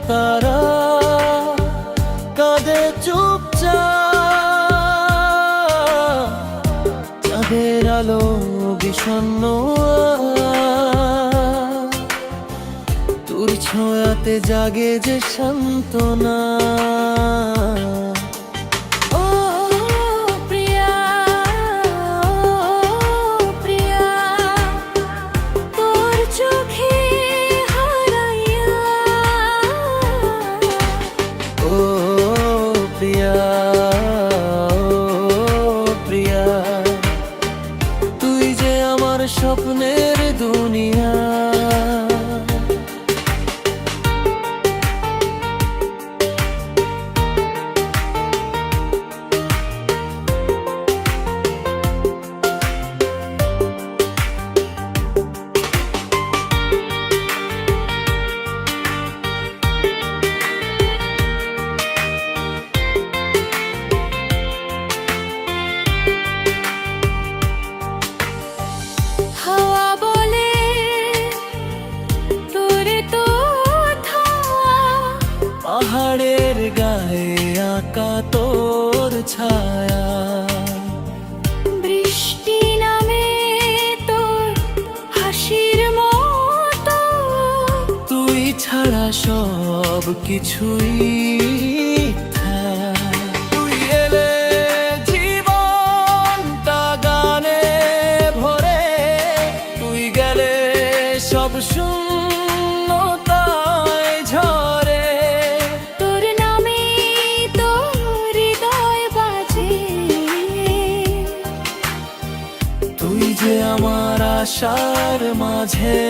তারা কাঁদে চুপচাপ, চাঁদের আলো বিষণ্ণ তোর ছোঁয়াতে জাগে যে সান্ত্বনা। স্বপ্নের দুনিয়া পাহাড়ের গায়ে আঁকা তোর ছায়া, বৃষ্টি নামে তোর হাসির মতো, তুই ছাড়া সব কিছুই মিথ্যা। তুই এলে জীবনটা গানে ভরে, তুই গেলে সব শূন্যতায় ঝরে। তোর নামে তোর হৃদয় বাজে, তুই যে আমার আশার মাঝে।